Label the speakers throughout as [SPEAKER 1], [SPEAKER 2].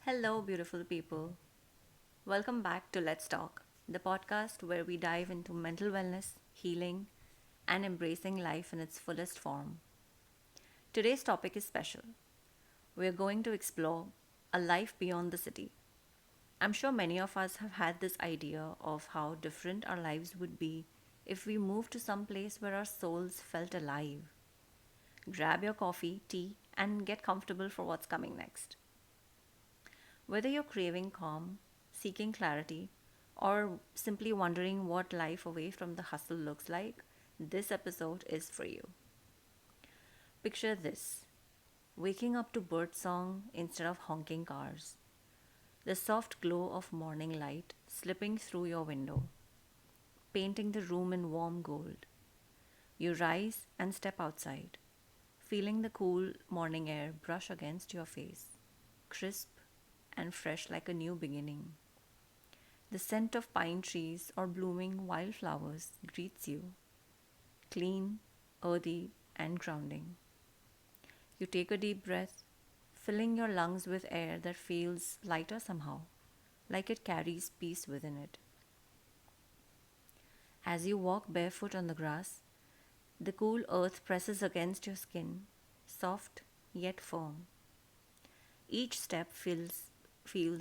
[SPEAKER 1] Hello, beautiful people. Welcome back to Let's Talk, the podcast where we dive into mental wellness, healing, and embracing life in its fullest form. Today's topic is special. We are going to explore a life beyond the city. I'm sure many of us have had this idea of how different our lives would be if we moved to some place where our souls felt alive. Grab your coffee, tea, and get comfortable for what's coming next. Whether you're craving calm, seeking clarity, or simply wondering what life away from the hustle looks like, this episode is for you. Picture this: waking up to birdsong instead of honking cars, the soft glow of morning light slipping through your window, painting the room in warm gold. You rise and step outside, feeling the cool morning air brush against your face, crisp and fresh like a new beginning. The scent of pine trees or blooming wildflowers greets you, clean, earthy, and grounding. You take a deep breath, filling your lungs with air that feels lighter somehow, like it carries peace within it. As you walk barefoot on the grass, the cool earth presses against your skin, soft yet firm. Each step feels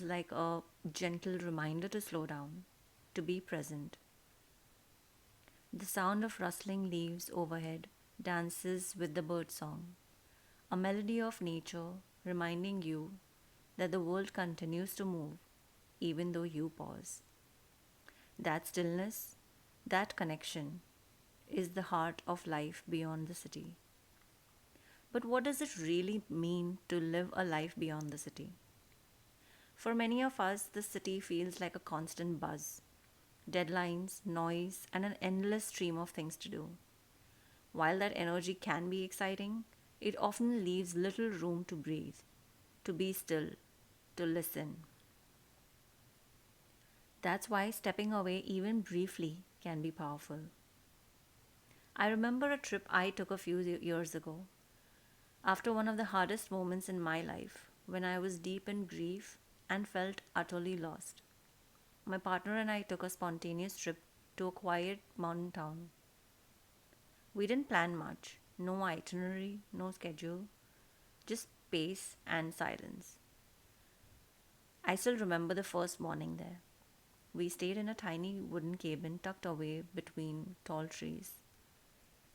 [SPEAKER 1] like a gentle reminder to slow down, to be present. The sound of rustling leaves overhead dances with the bird song, a melody of nature reminding you that the world continues to move even though you pause. That stillness, that connection, is the heart of life beyond the city. But what does it really mean to live a life beyond the city? For many of us, the city feels like a constant buzz, deadlines, noise, and an endless stream of things to do. While that energy can be exciting, it often leaves little room to breathe, to be still, to listen. That's why stepping away even briefly can be powerful. I remember a trip I took a few years ago, after one of the hardest moments in my life, when I was deep in grief and felt utterly lost. My partner and I took a spontaneous trip to a quiet mountain town. We didn't plan much, no itinerary, no schedule, just pace and silence. I still remember the first morning there. We stayed in a tiny wooden cabin tucked away between tall trees.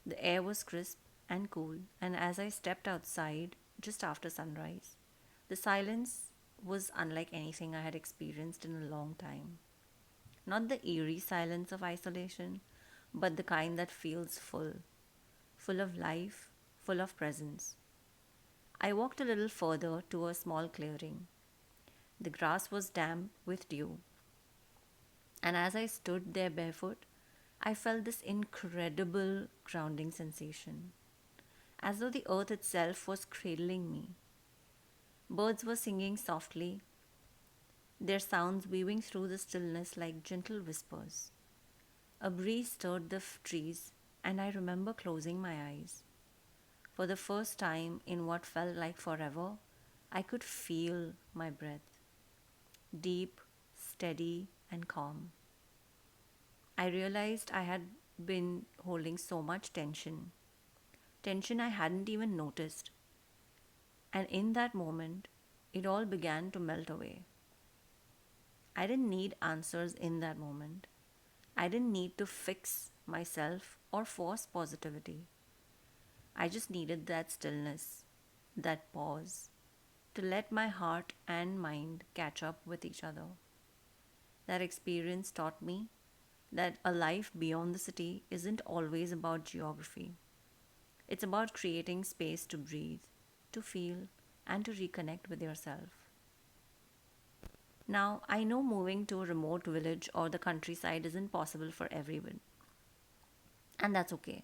[SPEAKER 1] The air was crisp and cool, and as I stepped outside just after sunrise, the silence was unlike anything I had experienced in a long time. Not the eerie silence of isolation, but the kind that feels full, full of life, full of presence. I walked a little further to a small clearing. The grass was damp with dew, and as I stood there barefoot, I felt this incredible grounding sensation, as though the earth itself was cradling me. Birds were singing softly, their sounds weaving through the stillness like gentle whispers. A breeze stirred the trees, and I remember closing my eyes. For the first time in what felt like forever, I could feel my breath, deep, steady, and calm. I realized I had been holding so much tension I hadn't even noticed. And in that moment, it all began to melt away. I didn't need answers in that moment. I didn't need to fix myself or force positivity. I just needed that stillness, that pause, to let my heart and mind catch up with each other. That experience taught me that a life beyond the city isn't always about geography. It's about creating space to breathe, to feel, and to reconnect with yourself. Now, I know moving to a remote village or the countryside isn't possible for everyone, and that's okay.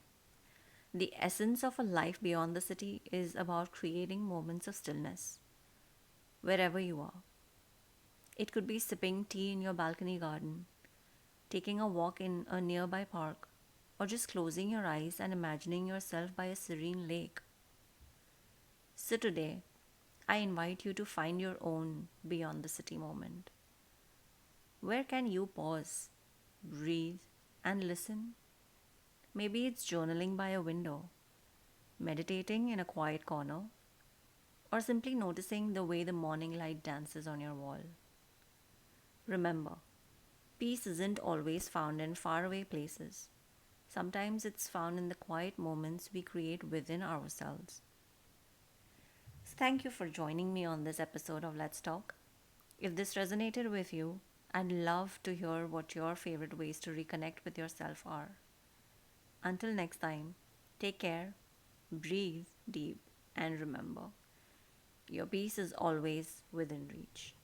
[SPEAKER 1] The essence of a life beyond the city is about creating moments of stillness wherever you are. It could be sipping tea in your balcony garden, taking a walk in a nearby park, or just closing your eyes and imagining yourself by a serene lake. So today, I invite you to find your own beyond the city moment. Where can you pause, breathe, and listen? Maybe it's journaling by a window, meditating in a quiet corner, or simply noticing the way the morning light dances on your wall. Remember, peace isn't always found in faraway places. Sometimes it's found in the quiet moments we create within ourselves. So thank you for joining me on this episode of Let's Talk. If this resonated with you, I'd love to hear what your favorite ways to reconnect with yourself are. Until next time, take care, breathe deep, and remember your peace is always within reach.